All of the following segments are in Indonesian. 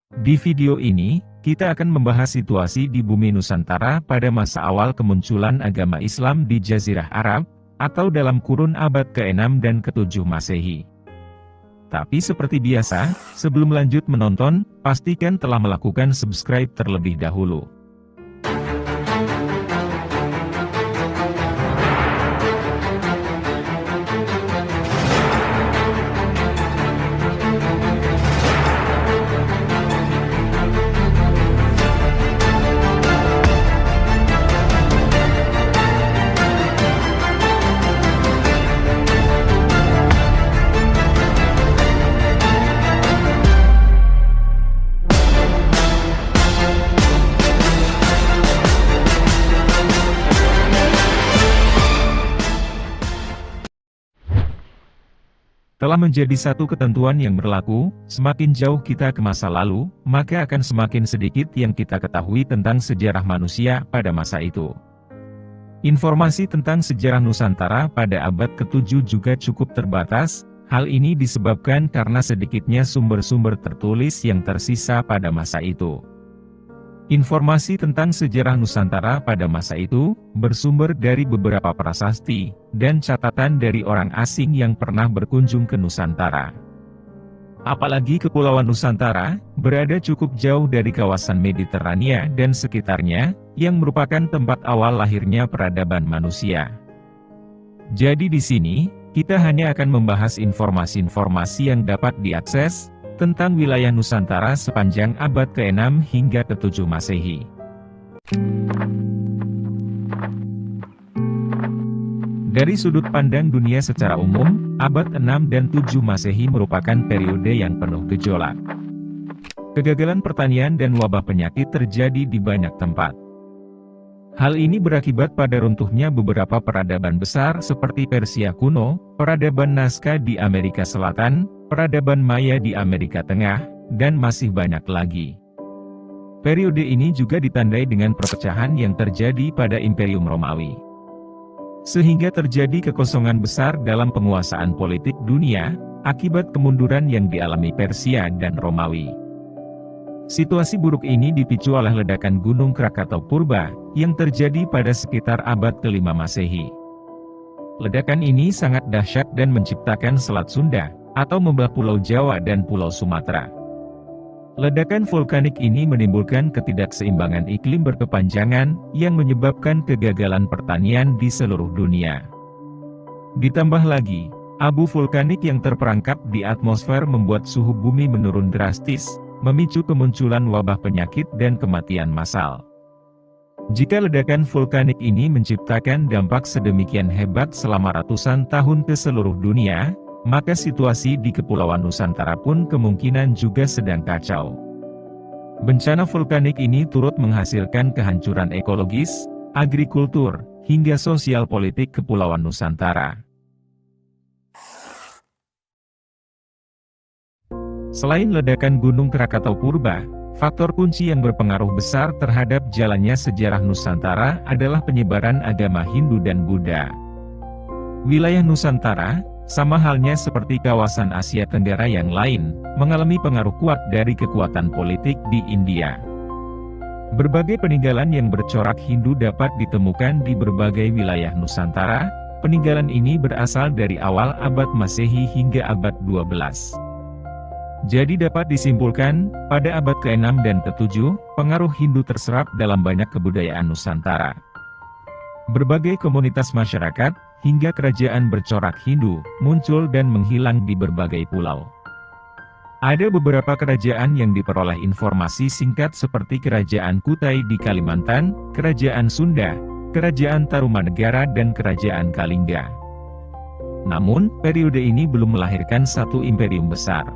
Di video ini, kita akan membahas situasi di bumi Nusantara pada masa awal kemunculan agama Islam di Jazirah Arab, atau dalam kurun abad ke-6 dan ke-7 Masehi. Tapi seperti biasa, sebelum lanjut menonton, pastikan telah melakukan subscribe terlebih dahulu. Telah menjadi satu ketentuan yang berlaku, semakin jauh kita ke masa lalu, maka akan semakin sedikit yang kita ketahui tentang sejarah manusia pada masa itu. Informasi tentang sejarah Nusantara pada abad ke-7 juga cukup terbatas, hal ini disebabkan karena sedikitnya sumber-sumber tertulis yang tersisa pada masa itu. Informasi tentang sejarah Nusantara pada masa itu, bersumber dari beberapa prasasti, dan catatan dari orang asing yang pernah berkunjung ke Nusantara. Apalagi Kepulauan Nusantara, berada cukup jauh dari kawasan Mediterania dan sekitarnya, yang merupakan tempat awal lahirnya peradaban manusia. Jadi di sini, kita hanya akan membahas informasi-informasi yang dapat diakses, tentang wilayah Nusantara sepanjang abad ke-6 hingga ke-7 Masehi. Dari sudut pandang dunia secara umum, abad 6 dan 7 Masehi merupakan periode yang penuh gejolak. Kegagalan pertanian dan wabah penyakit terjadi di banyak tempat. Hal ini berakibat pada runtuhnya beberapa peradaban besar seperti Persia kuno, peradaban Nazca di Amerika Selatan, peradaban Maya di Amerika Tengah, dan masih banyak lagi. Periode ini juga ditandai dengan perpecahan yang terjadi pada Imperium Romawi. Sehingga terjadi kekosongan besar dalam penguasaan politik dunia, akibat kemunduran yang dialami Persia dan Romawi. Situasi buruk ini dipicu oleh ledakan Gunung Krakatau Purba, yang terjadi pada sekitar abad ke-5 Masehi. Ledakan ini sangat dahsyat dan menciptakan Selat Sunda, atau membelah Pulau Jawa dan Pulau Sumatera. Ledakan vulkanik ini menimbulkan ketidakseimbangan iklim berkepanjangan, yang menyebabkan kegagalan pertanian di seluruh dunia. Ditambah lagi, abu vulkanik yang terperangkap di atmosfer membuat suhu bumi menurun drastis, memicu kemunculan wabah penyakit dan kematian massal. Jika ledakan vulkanik ini menciptakan dampak sedemikian hebat selama ratusan tahun ke seluruh dunia, maka situasi di Kepulauan Nusantara pun kemungkinan juga sedang kacau. Bencana vulkanik ini turut menghasilkan kehancuran ekologis, agrikultur, hingga sosial politik Kepulauan Nusantara. Selain ledakan Gunung Krakatau Purba, faktor kunci yang berpengaruh besar terhadap jalannya sejarah Nusantara adalah penyebaran agama Hindu dan Buddha. Wilayah Nusantara, sama halnya seperti kawasan Asia Tenggara yang lain, mengalami pengaruh kuat dari kekuatan politik di India. Berbagai peninggalan yang bercorak Hindu dapat ditemukan di berbagai wilayah Nusantara. Peninggalan ini berasal dari awal abad Masehi hingga abad 12. Jadi dapat disimpulkan, pada abad ke-6 dan ke-7, pengaruh Hindu terserap dalam banyak kebudayaan Nusantara. Berbagai komunitas masyarakat, hingga kerajaan bercorak Hindu, muncul dan menghilang di berbagai pulau. Ada beberapa kerajaan yang diperoleh informasi singkat seperti Kerajaan Kutai di Kalimantan, Kerajaan Sunda, Kerajaan Tarumanegara dan Kerajaan Kalingga. Namun, periode ini belum melahirkan satu imperium besar.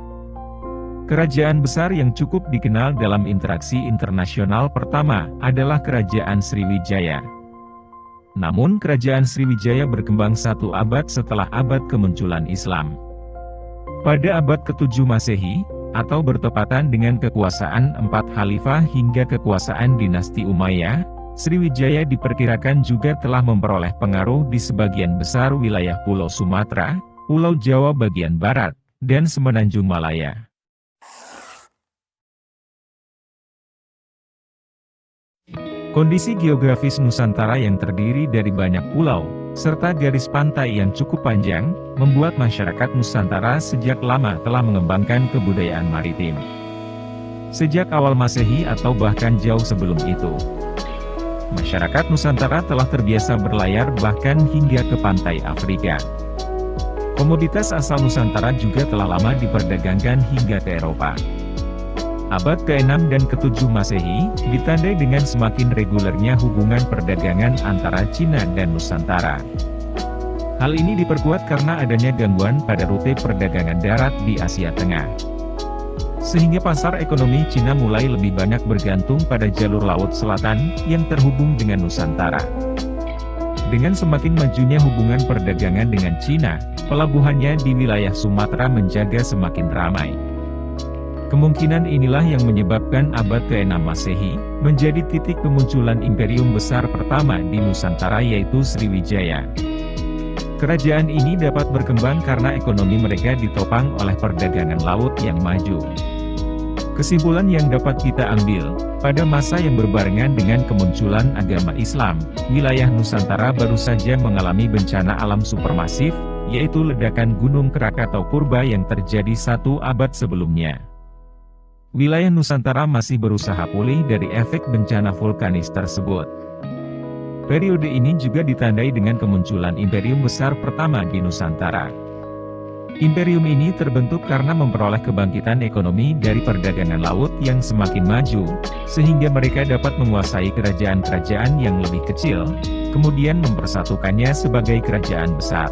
Kerajaan besar yang cukup dikenal dalam interaksi internasional pertama adalah Kerajaan Sriwijaya. Namun Kerajaan Sriwijaya berkembang satu abad setelah abad kemunculan Islam. Pada abad ke-7 Masehi, atau bertepatan dengan kekuasaan 4 khalifah hingga kekuasaan dinasti Umayyah, Sriwijaya diperkirakan juga telah memperoleh pengaruh di sebagian besar wilayah Pulau Sumatera, Pulau Jawa bagian barat, dan Semenanjung Malaya. Kondisi geografis Nusantara yang terdiri dari banyak pulau, serta garis pantai yang cukup panjang, membuat masyarakat Nusantara sejak lama telah mengembangkan kebudayaan maritim. Sejak awal Masehi atau bahkan jauh sebelum itu, masyarakat Nusantara telah terbiasa berlayar bahkan hingga ke pantai Afrika. Komoditas asal Nusantara juga telah lama diperdagangkan hingga ke Eropa. Abad ke-6 dan ke-7 Masehi, ditandai dengan semakin regulernya hubungan perdagangan antara Cina dan Nusantara. Hal ini diperkuat karena adanya gangguan pada rute perdagangan darat di Asia Tengah. Sehingga pasar ekonomi Cina mulai lebih banyak bergantung pada jalur laut selatan, yang terhubung dengan Nusantara. Dengan semakin majunya hubungan perdagangan dengan Cina, pelabuhannya di wilayah Sumatera menjaga semakin ramai. Kemungkinan inilah yang menyebabkan abad ke-6 Masehi, menjadi titik kemunculan imperium besar pertama di Nusantara yaitu Sriwijaya. Kerajaan ini dapat berkembang karena ekonomi mereka ditopang oleh perdagangan laut yang maju. Kesimpulan yang dapat kita ambil, pada masa yang berbarengan dengan kemunculan agama Islam, wilayah Nusantara baru saja mengalami bencana alam supermasif, yaitu ledakan Gunung Krakatau Purba yang terjadi 1 abad sebelumnya. Wilayah Nusantara masih berusaha pulih dari efek bencana vulkanis tersebut. Periode ini juga ditandai dengan kemunculan imperium besar pertama di Nusantara. Imperium ini terbentuk karena memperoleh kebangkitan ekonomi dari perdagangan laut yang semakin maju, sehingga mereka dapat menguasai kerajaan-kerajaan yang lebih kecil, kemudian mempersatukannya sebagai kerajaan besar.